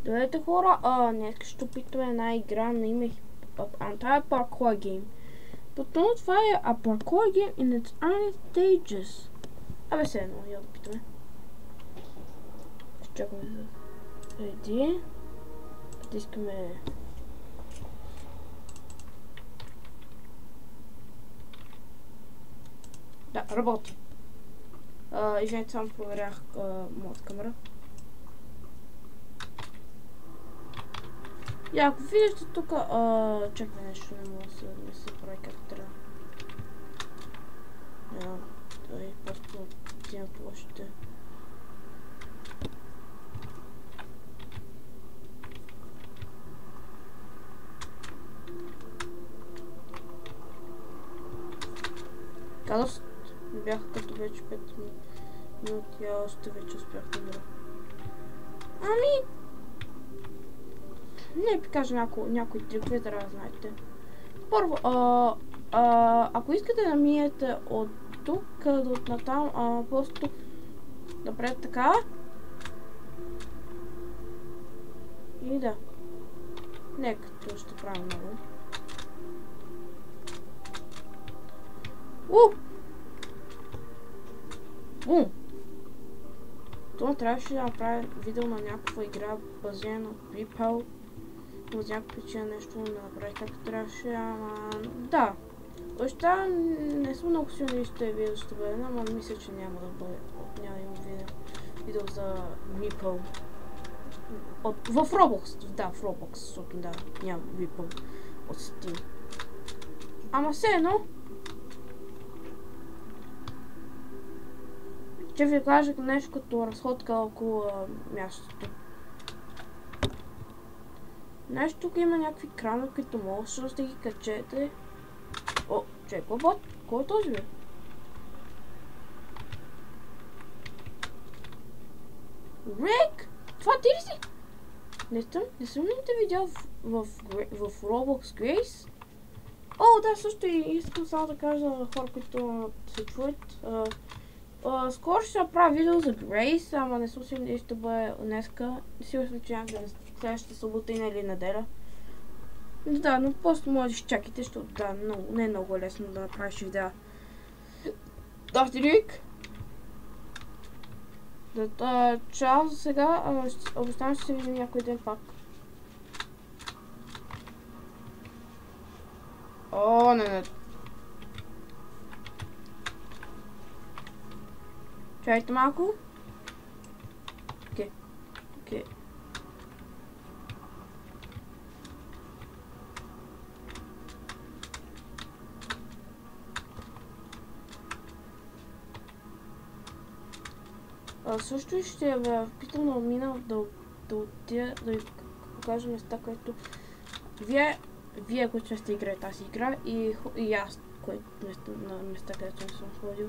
Здравейте хора, днес ще опитваме една игра на име Anti Parkour Game. Потом това е a Parkour Game in its early stages. Абе се едно, я да опитваме. Ще чакаме за реди. Натискаме... Да, работи. Извинете, само проверях моята камера. И ако видите тук, чакай нещо, не мога да се прави както трябва. Той просто взима площите. Казах, бяха като вече 5 минути, а още вече успях да умра. Ами... Не ви кажа някои трикове, трябва да знаете. Първо, ако искате да минете от тук до натам, просто напред така. И да. Нека това ще правим много. Това трябваше да направя видео на някаква игра, базирана от Beeple. Но за някаква причина нещо не направих както трябваше, ама... Да. Още не съм много сигурен, че видео ще бъде, ама мисля, че няма да бъде. Няма да има видео за Beeple. В Roblox, да, в Roblox, защото да, няма Beeple от Steam. Ама все едно... Ще ви кажа нещо като разходка около мястото. Нещо тук има някакви крана, които може да ги качете. О, чекай, бот, кой е този бе? Рик! Това ти ли си? Не съм ли те видял в Roblox Grace? О, да, също и искам само да кажа на хора, които се чуят. Скоро ще направя видео за Grace, ама не съм сигурен дали ще бъде днеска. Сигурен съм, че някъде следващата събота или неделя. Да, но просто може да изчакайте, защото да, не е много лесно да направиш видео. Рик! Чао за сега, обещавам ще се видим някой ден пак. О, не. Чакайте малко. Окей. Също ще ви питам да мина да отида да ви покажа места, които вие които сте играли тази игра и аз, на места, където не съм ходил.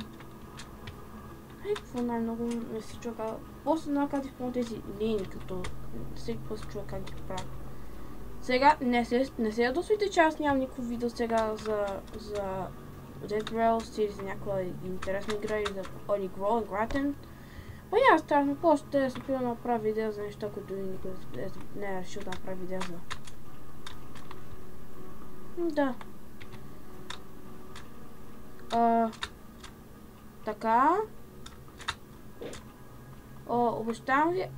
Какво най-много не се чука. После на как изпълня тези линии, като всеки път се чука как ги правя. Сега не се ядосвайте, че аз нямам никакво видео сега за Dead Rails или за някаква интересна игра или за Oli Grow Gratin. А аз страшно просто да се опитам да направя видео за неща, които никой не е решил да направи видео за. Да. Така. Обещавам ви,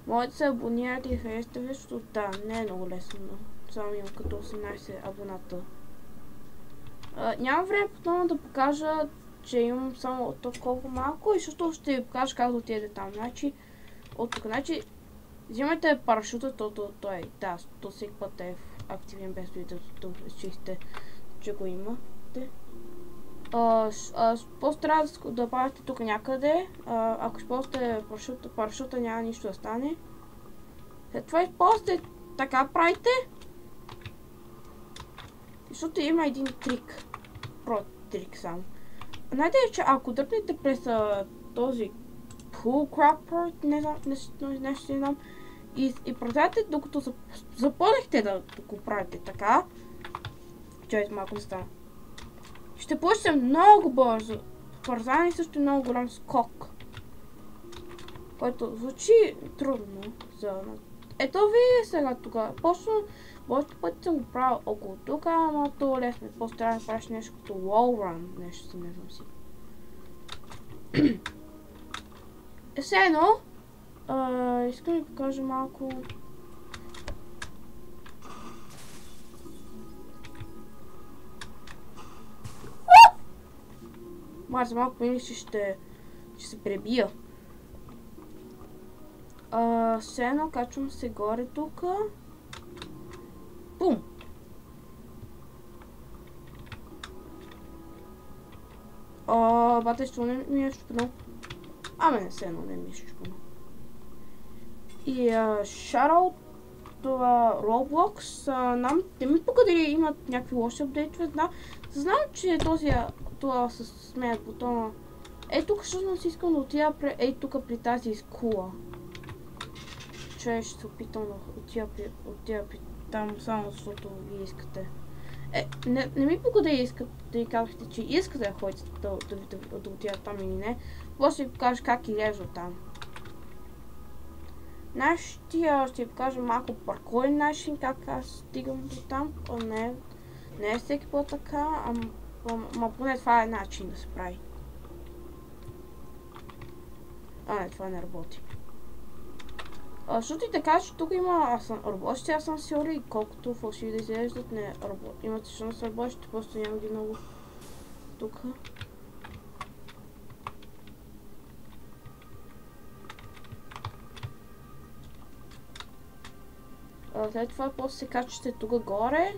може да се абонирате и харесате ви, защото да, не е много лесно, но само имам като 18 абоната. Нямам време отново да покажа, че имам само толкова малко и защото ще ви покажа как да отидете там. Значи, от тук, взимайте парашута, той да, то всеки път е активен без видеото, решихте, че го имате. Просто трябва да правите тук някъде. Ако използвате парашута няма нищо да стане. След това използвате така правите. Защото има един трик. Трик само. Знаете ли, че ако дръпнете през този Pool Crapper, не знам, и продавате, докато започнахте да го правите така. Чуйте малко не стана. Ще получите много бързо. Парзани също много голям скок. Който звучи трудно за... Ето ви сега тук. Просто повечето пъти съм го правил около тук, ама то лесно. После трябва да правиш нещо като wall run. Нещо си, не знам си. Все едно, искам да ви покажа малко... Май за малко помислих, че ще се пребия. Все едно качвам се горе тук. Бум! Бате, що не ми е щупено? Аме не, все едно не ми е щупено. И shoutout това Roblox. Не ми пука дали имат някакви лоши апдейтове. Знам, че това с сменят бутона. Ей тук всъщност искам да отида тук при тази скула. Че ще се опитам да отида при там само защото ви искате. Не ми пука да искате, казахте, че искате да ходите да отида там или не. После ще ви покажа как излеза там. Ще ви покажа малко паркурен начин, как аз стигам до там. Не е всеки път така, ама поне това е начин да се прави. Не, това не работи. Защото и така, че тук има работещи асансьори, колкото фалшиви да изглеждат, не имат всъщност работещи, просто няма ги много тук. След това после се качвате тук горе.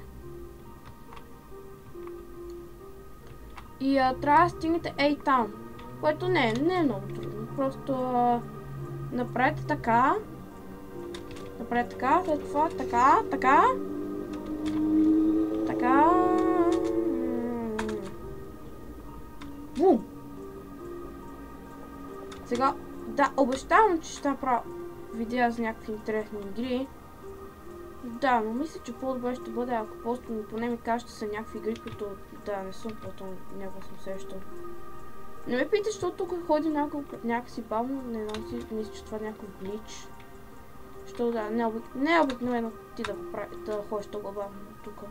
И трябва да стигнете там. Което не е много трудно. Просто направете така. След това така. Бум! Сега, да, обещавам, че ще направя видео за някакви интересни игри. Да, но мисля, че по-добре ще бъде, ако просто поне ми кажете са някакви игри, които да, не съм потом някога съм сещал. Не ме питай, защото тук ходи някакси бавно, не знам си, мисля, че това е някакъв глич. Защото да, не е обикновено ти да ходиш толкова бавно тук.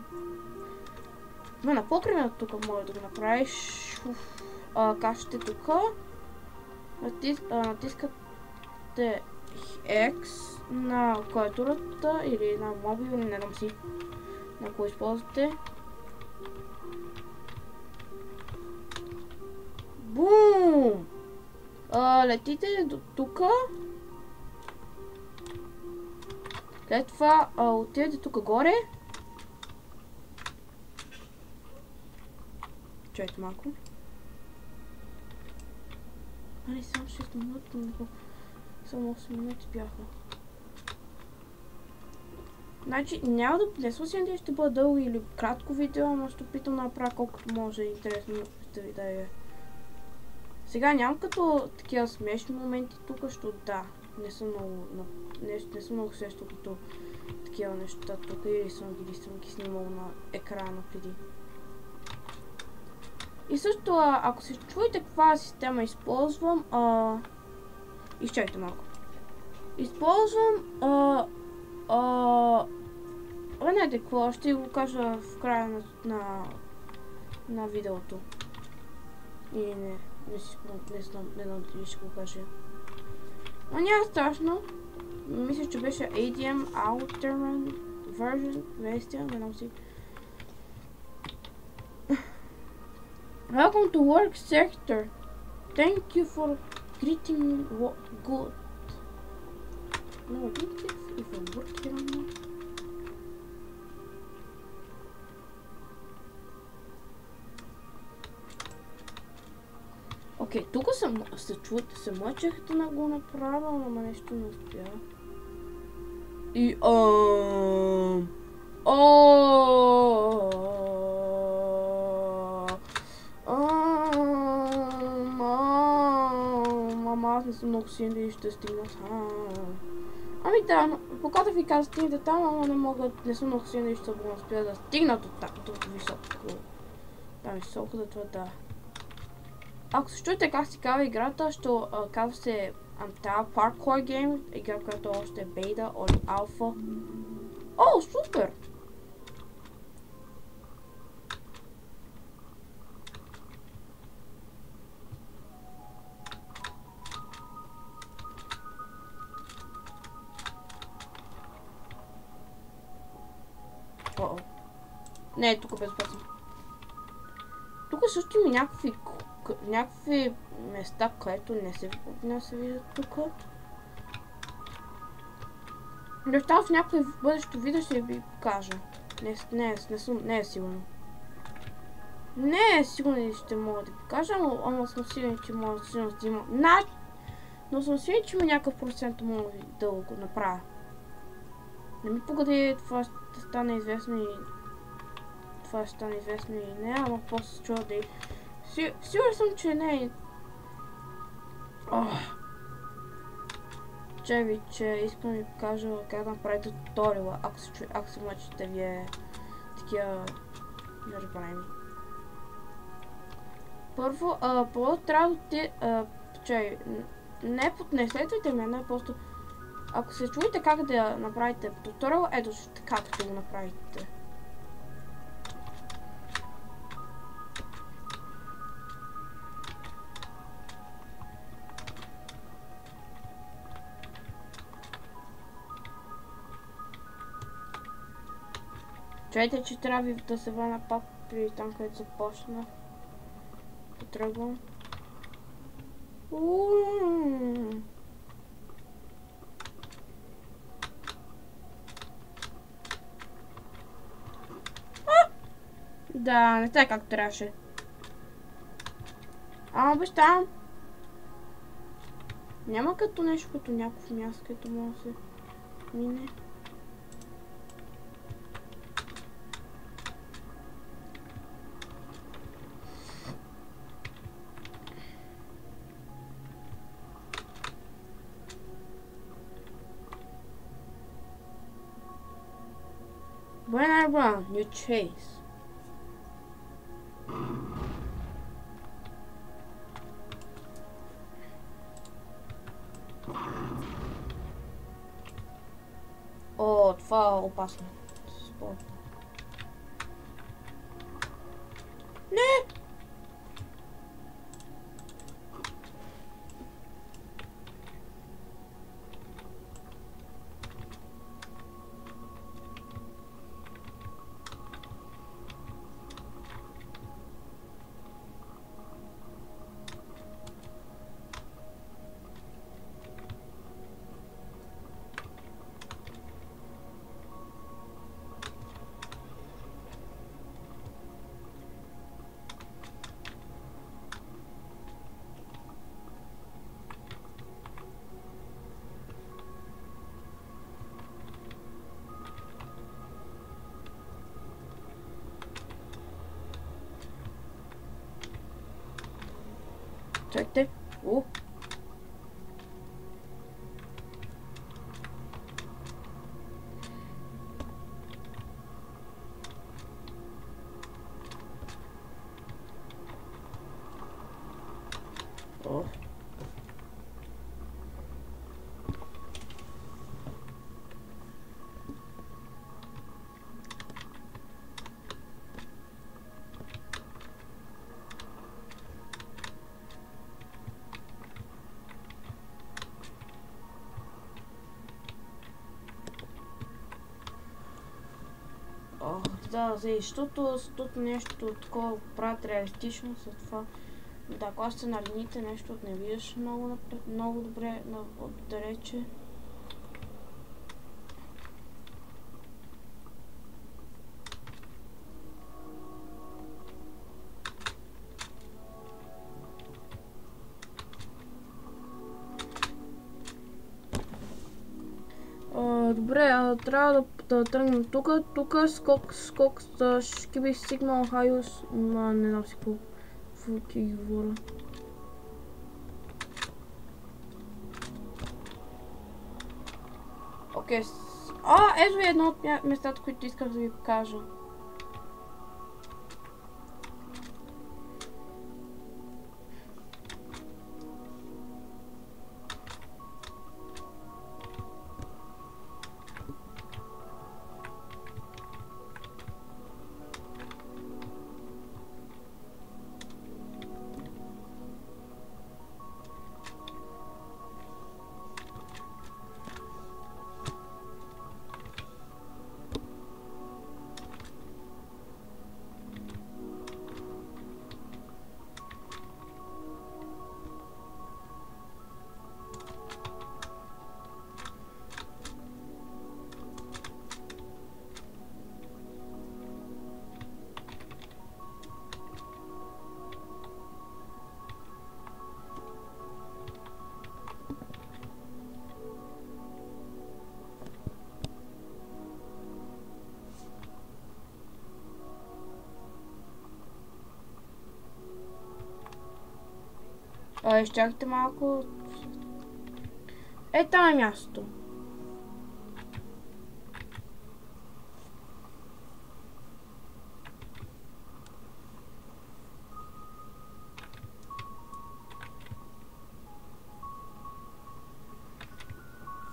На по-примерно тук може да го направиш. Качате тук. Натискате X на клавиатурата или на мобил, не знам си на кой използвате. Бум! Летите до тук. След това отидете тук горе. Чайте малко. Не, само 6 минути. Само 8 минути бяха. Значи няма не съм сигурен дали ще бъде дълго или кратко видео, но ще опитам да направя колкото може интересно да е. Сега нямам като такива смешни моменти тук, защото да, не съм много сещал като такива неща тук или съм ги снимал на екрана преди. И също, ако се чуете каква система използвам, изчакайте малко. Използвам, знаете какво, ще го кажа в края на видеото. И не знам дали ще го кажа. Но няма страшно. Мисля, че беше ADM Alterman version, версия, не знам си. Welcome to work sector. Thank you for greeting me good. No, if I work here or not. Окей, тук се мъчех да го направя, ама нещо не успя. И мама, аз не съм много силен и ще стигна там. Ами да, когато ви казах стигнете там, ама не съм много силен и ще го успя да стигна до високо. Там високо, да това да. Ако се чуете как се казва играта, казва се Тази Parkour Game, игра, която още е бета от алфа. О, супер! О-о. Не е тук безопасно. Тук също има някакви места, където не се виждат тук. Неща в някой в бъдещо видео ще ви покажа. Не е сигурно. Не е сигурно ли ще мога да покажа, ама съм сигурен, че може да има. Но съм сигурен, че има някакъв процент мога да го направя. Не ми погоди това ще стане известно и... Това ще стане известно и не, ама после чува да и... Сигурен съм, че не е... Чай, че искам да ви покажа как да направите туториала, ако се мъчите ви е такива неразбраеми. Първо трябва да ти... Чай, не следвайте ме, не просто... Ако се чуете как да направите туториал, ето така да го направите. Чайте, че трябва да се върна пак при там, където започна. Потръгвам. Да, не знае как трябваше. Обещавам. Няма като нещо, като някакво място, където може да се мине. When I run, you chase. О, това е опасно. Спорт. Не! Чакайте. О! О! Да, защото нещо такова правят реалистично с това. Да, когато сте на линиите, нещо не виждаш много добре отдалече. Добре, трябва да тръгнем тук. Тук скок с Шкиби Сигмал Хайус. Не знам си какво ги говоря. Окей. Ето е едно от местата, които исках да ви покажа. Изчакайте малко. Там е мястото.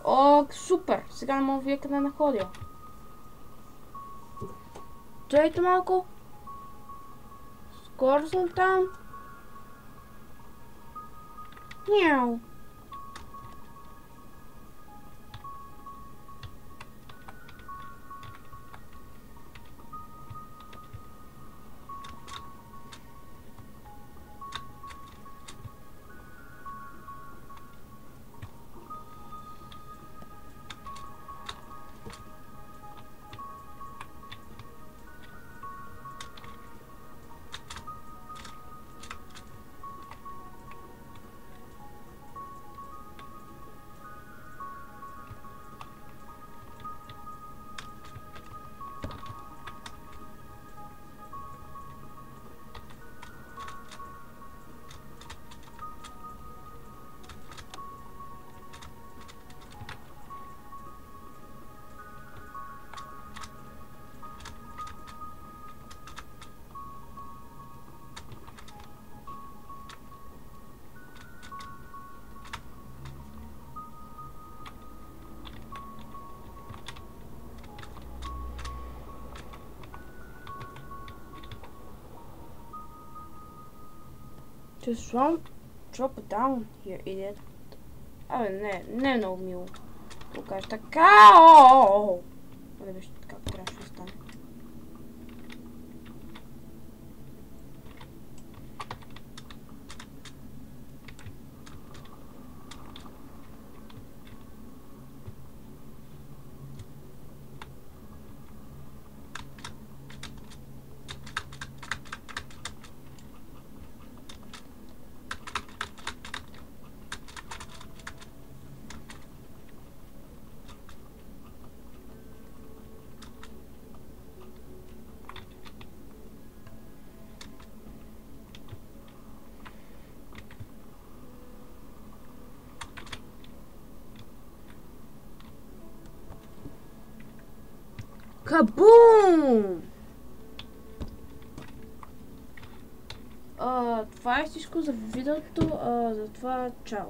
О, супер! Сега не мога вие къде находя. Чайте малко. Скоро съм там. Няу. Just drop it down here, idiot. Абе, не е много мило. Го кажеш така. Не виж как трябваше да стане. Кабум! Това е всичко за видеото, затова чао.